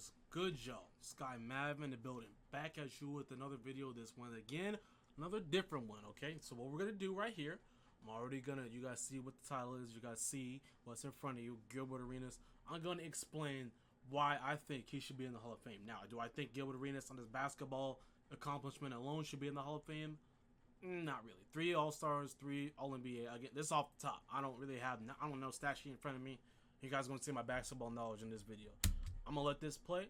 What's good, y'all? SkyMav in the building. Back at you with another video. This one again, another different one, okay? So what we're gonna do right here, you guys see what the title is, you guys see what's in front of you, Gilbert Arenas. I'm gonna explain why I think he should be in the Hall of Fame. Now, do I think Gilbert Arenas on his basketball accomplishment alone should be in the Hall of Fame? Not really. 3 All-Stars, 3 All-NBA. Again, this is off the top. I don't know stat sheet in front of me. You guys are gonna see my basketball knowledge in this video. I'm gonna let this play.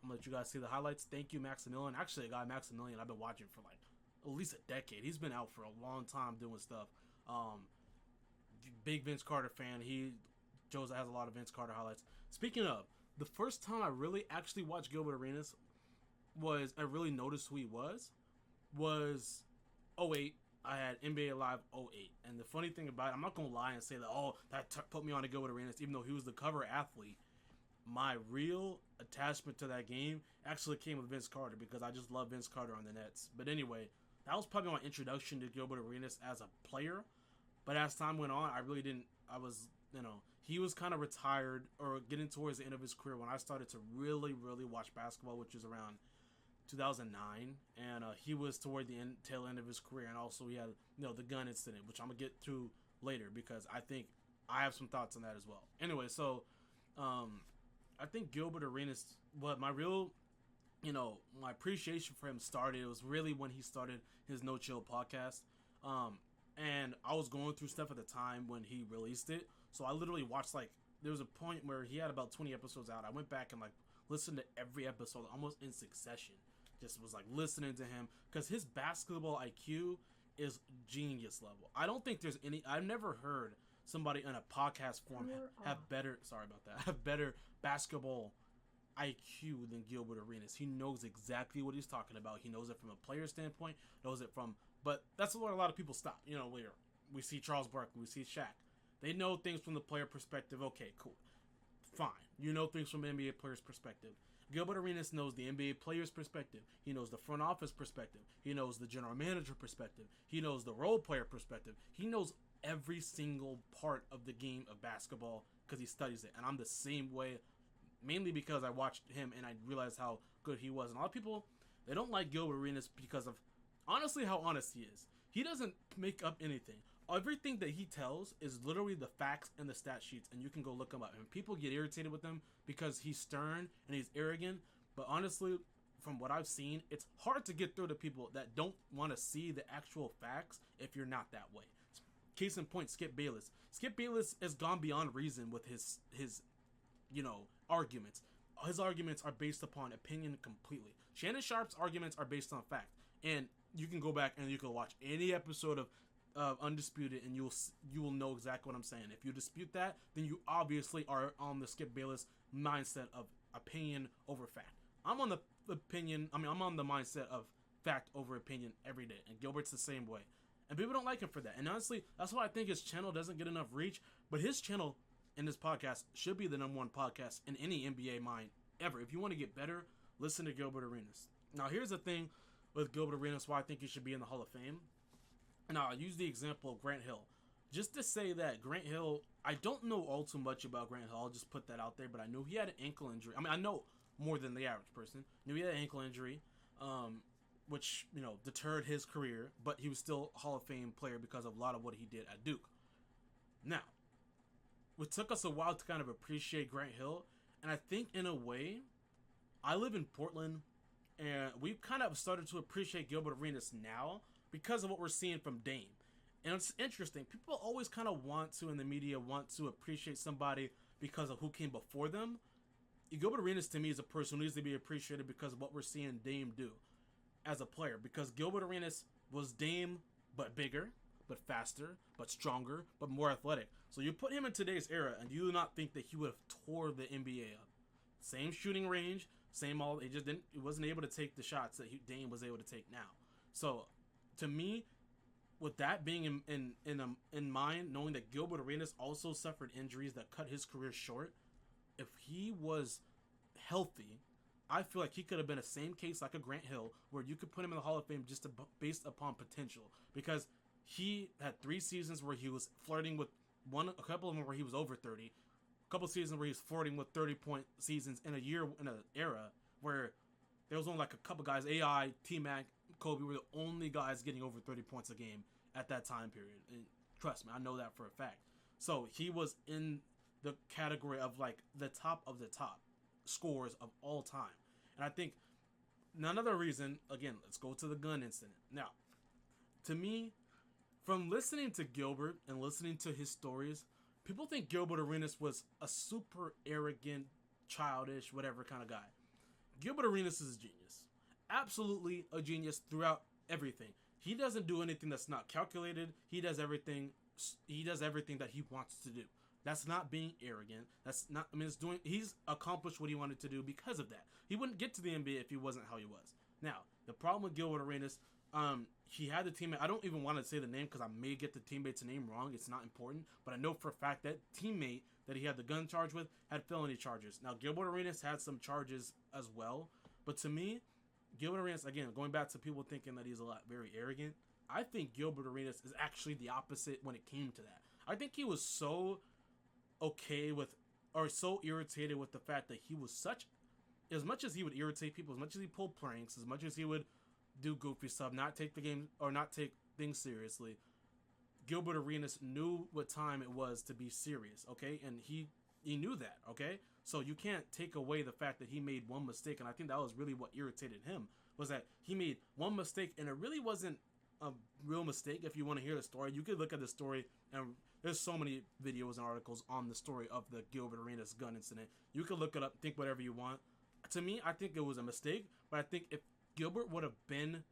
I'm gonna let you guys see the highlights. Thank you, Maximilian. Actually, a guy, Maximilian, I've been watching for like at least a decade. He's been out for a long time doing stuff. Big Vince Carter fan. Jose has a lot of Vince Carter highlights. Speaking of, the first time I really actually watched Gilbert Arenas I really noticed who he was 08. I had NBA Live 08. And the funny thing about it, I'm not gonna lie and say that, that put me on to Gilbert Arenas, even though he was the cover athlete. My real attachment to that game actually came with Vince Carter because I just love Vince Carter on the Nets. But anyway, that was probably my introduction to Gilbert Arenas as a player. But as time went on, he was kind of retired or getting towards the end of his career when I started to really, really watch basketball, which was around 2009. And he was toward the tail end of his career. And also he had, the gun incident, which I'm going to get to later because I think I have some thoughts on that as well. Anyway, so I think Gilbert Arenas, my appreciation for him started, it was really when he started his No Chill podcast. And I was going through stuff at the time when he released it. So I literally watched, there was a point where he had about 20 episodes out. I went back and, listened to every episode almost in succession. Just was, listening to him. Because his basketball IQ is genius level. I don't think there's I've never heard somebody in a podcast form have better basketball IQ than Gilbert Arenas. He knows exactly what he's talking about. He knows it from a player standpoint, but that's where a lot of people stop. Where we see Charles Barkley, we see Shaq. They know things from the player perspective. Okay, cool. Fine. You know things from the NBA player's perspective. Gilbert Arenas knows the NBA player's perspective. He knows the front office perspective. He knows the general manager perspective. He knows the role player perspective. He knows every single part of the game of basketball because he studies it. And I'm the same way, mainly because I watched him and I realized how good he was. And a lot of people, they don't like Gilbert Arenas because of, honestly, how honest he is. He doesn't make up anything. Everything that he tells is literally the facts and the stat sheets, and you can go look him up. And people get irritated with him because he's stern and he's arrogant. But honestly, from what I've seen, it's hard to get through to people that don't want to see the actual facts if you're not that way. Case in point, Skip Bayless. Skip Bayless has gone beyond reason with his arguments. His arguments are based upon opinion completely. Shannon Sharp's arguments are based on fact. And you can go back and you can watch any episode of Undisputed and you will know exactly what I'm saying. If you dispute that, then you obviously are on the Skip Bayless mindset of opinion over fact. I'm on the mindset of fact over opinion every day. And Gilbert's the same way. And people don't like him for that. And honestly, that's why I think his channel doesn't get enough reach. But his channel and this podcast should be the #1 podcast in any NBA mind ever. If you want to get better, listen to Gilbert Arenas. Now, here's the thing with Gilbert Arenas, why I think he should be in the Hall of Fame. Now, I'll use the example of Grant Hill. Just to say that Grant Hill, I don't know all too much about Grant Hill. I'll just put that out there. But I know he had an ankle injury. I know more than the average person. I knew he had an ankle injury, which, deterred his career. But he was still a Hall of Fame player because of a lot of what he did at Duke. Now, it took us a while to kind of appreciate Grant Hill. And I think, in a way, I live in Portland. And we've kind of started to appreciate Gilbert Arenas now because of what we're seeing from Dame. And it's interesting. People always kind of in the media, want to appreciate somebody because of who came before them. Gilbert Arenas, to me, is a person who needs to be appreciated because of what we're seeing Dame do as a player. Because Gilbert Arenas was Dame, but bigger, but faster, but stronger, but more athletic. So you put him in today's era, and you do not think that he would have tore the NBA up. Same shooting range, he wasn't able to take the shots that Dame was able to take now. So, to me, with that being in mind, knowing that Gilbert Arenas also suffered injuries that cut his career short, if he was healthy, I feel like he could have been the same case like a Grant Hill, where you could put him in the Hall of Fame just based upon potential. Because he had 3 seasons where he was flirting with a couple of them where he was over 30. couple seasons where he's flirting with 30-point seasons in an era where there was only like a couple guys. AI, T-Mac, Kobe were the only guys getting over 30 points a game at that time period. And trust me, I know that for a fact. So he was in the category of like the top of the top scores of all time. And I think another reason, again, let's go to the gun incident. Now, to me, from listening to Gilbert and listening to his stories, people think Gilbert Arenas was a super arrogant, childish, whatever kind of guy. Gilbert Arenas is a genius. Absolutely a genius throughout everything. He doesn't do anything that's not calculated. He does everything that he wants to do. That's not being arrogant. That's not, I mean, he's accomplished what he wanted to do because of that. He wouldn't get to the NBA if he wasn't how he was. Now, the problem with Gilbert Arenas, he had the teammate. I don't even want to say the name because I may get the teammate's name wrong. It's not important. But I know for a fact that teammate that he had the gun charge with had felony charges. Now, Gilbert Arenas had some charges as well. But to me, Gilbert Arenas, again, going back to people thinking that he's very arrogant, I think Gilbert Arenas is actually the opposite when it came to that. I think he was so okay with, or so irritated with the fact that he was such, as much as he would irritate people, as much as he pulled pranks, as much as he would do goofy stuff, not take the game, or not take things seriously, Gilbert Arenas knew what time it was to be serious, okay? And he knew that, okay? So you can't take away the fact that he made one mistake, and I think that was really what irritated him, was that he made one mistake, and it really wasn't a real mistake. If you want to hear the story, you could look at the story, and there's so many videos and articles on the story of the Gilbert Arenas gun incident. You can look it up, think whatever you want. To me, I think it was a mistake, but I think if Gilbert would have been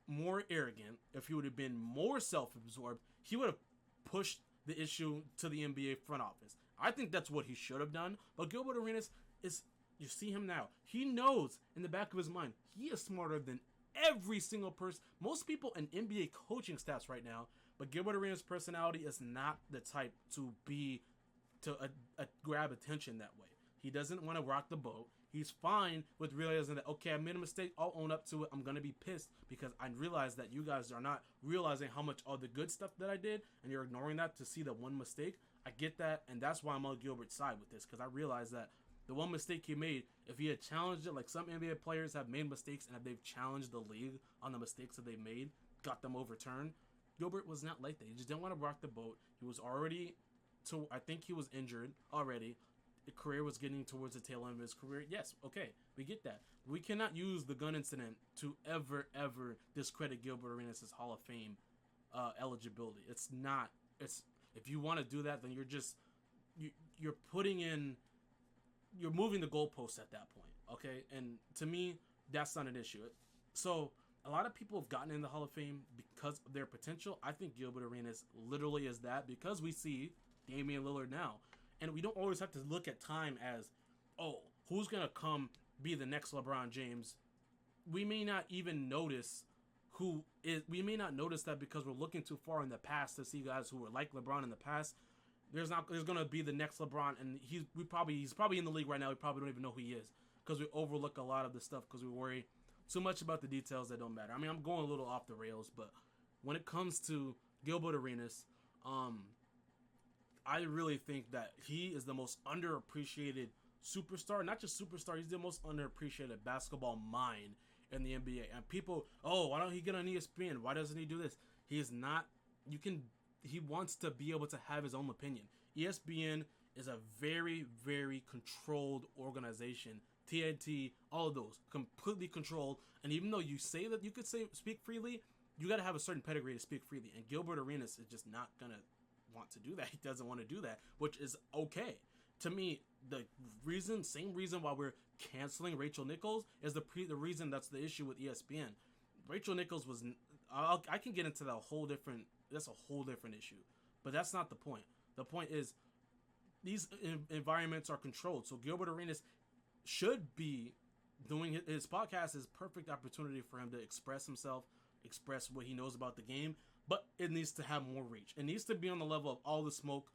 more arrogant, if he would have been more self-absorbed, he would have pushed the issue to the NBA front office. I think that's what he should have done. But Gilbert Arenas is, you see him now, he knows in the back of his mind, he is smarter than every single person, most people in NBA coaching staffs right now. But Gilbert Arenas' personality is not the type to grab attention that way. He doesn't want to rock the boat. He's fine with realizing that, okay, I made a mistake, I'll own up to it, I'm going to be pissed because I realize that you guys are not realizing how much all the good stuff that I did, and you're ignoring that to see the one mistake. I get that, and that's why I'm on Gilbert's side with this, because I realize that the one mistake he made, if he had challenged it, like some NBA players have made mistakes, and if they've challenged the league on the mistakes that they made, got them overturned, Gilbert was not like that. He just didn't want to rock the boat. He was already, I think he was injured already. The career was getting towards the tail end of his career. Yes, okay, we get that. We cannot use the gun incident to ever discredit Gilbert Arenas' Hall of Fame eligibility. It's not. It's, if you want to do that, then you're moving the goalposts at that point, okay? And to me, that's not an issue. So a lot of people have gotten in the Hall of Fame because of their potential. I think Gilbert Arenas literally is that, because we see Damian Lillard now. And we don't always have to look at time as, oh, who's going to come be the next LeBron James? We may not even notice we may not notice that because we're looking too far in the past to see guys who were like LeBron in the past. There's going to be the next LeBron, and he's probably in the league right now. We probably don't even know who he is because we overlook a lot of the stuff because we worry too much about the details that don't matter. I mean, I'm going a little off the rails, but when it comes to Gilbert Arenas, I really think that he is the most underappreciated superstar. Not just superstar, he's the most underappreciated basketball mind in the NBA. And people, oh, why don't he get on ESPN? Why doesn't he do this? He is not, he wants to be able to have his own opinion. ESPN is a very, very controlled organization. TNT, all of those, completely controlled. And even though you say that you could speak freely, you got to have a certain pedigree to speak freely. And Gilbert Arenas is just not going to want to do that. He doesn't want to do that, which is okay. To me, the same reason why we're canceling Rachel Nichols is the reason that's the issue with ESPN. Rachel Nichols was, I can get into that's a whole different issue, but that's not the point. The point is these environments are controlled. So Gilbert Arenas should be doing his podcast is perfect opportunity for him to express himself, express what he knows about the game. But it needs to have more reach. It needs to be on the level of All the Smoke,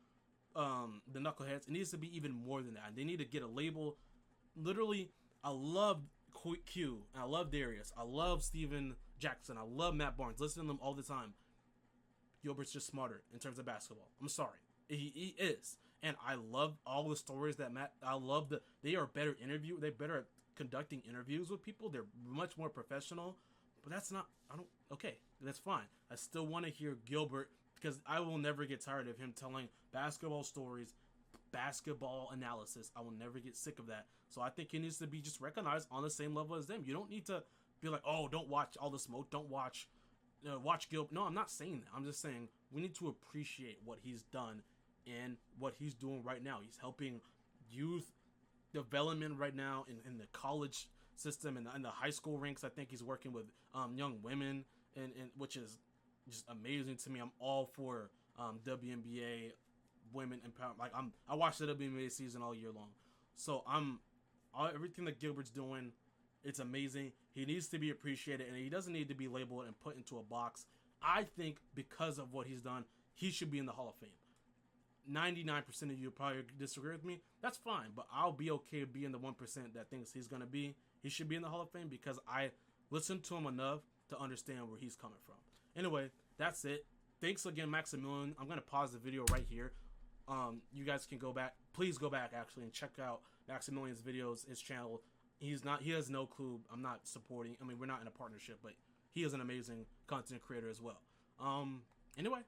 the Knuckleheads. It needs to be even more than that. They need to get a label. Literally, I love Q. I love Darius. I love Steven Jackson. I love Matt Barnes. Listen to them all the time. Gilbert's just smarter in terms of basketball. I'm sorry. He is. and I love all the stories that Matt. I love they are better they're better at conducting interviews with people. They're much more professional. But that's not. I don't. Okay, that's fine. I still want to hear Gilbert because I will never get tired of him telling basketball stories, basketball analysis. I will never get sick of that. So I think he needs to be just recognized on the same level as them. You don't need to be like, oh, don't watch All the Smoke. Don't watch Gilbert. No, I'm not saying that. I'm just saying we need to appreciate what he's done and what he's doing right now. He's helping youth development right now in the college system and in the high school ranks. I think he's working with young women, and which is just amazing to me. I'm all for WNBA women empowerment. Like I watched the WNBA season all year long, so everything that Gilbert's doing, it's amazing. He needs to be appreciated, and he doesn't need to be labeled and put into a box. I think because of what he's done, he should be in the Hall of Fame. 99% of you probably disagree with me. That's fine, but I'll be okay being the 1% that thinks he should be in the Hall of Fame because I listened to him enough to understand where he's coming from. Anyway, that's it. Thanks again, Maximilian. I'm going to pause the video right here. You guys can go back. Please go back, actually, and check out Maximilian's videos, his channel. He has no clue. I'm not supporting. I mean, we're not in a partnership, but he is an amazing content creator as well. Anyway,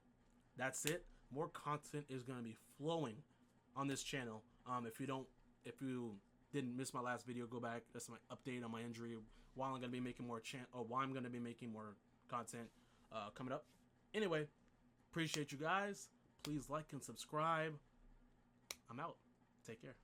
that's it. More content is going to be flowing on this channel. If you didn't miss my last video, go back. That's my update on my injury. While I'm going to be making more content coming up. Anyway, appreciate you guys. Please like and subscribe. I'm out. Take care.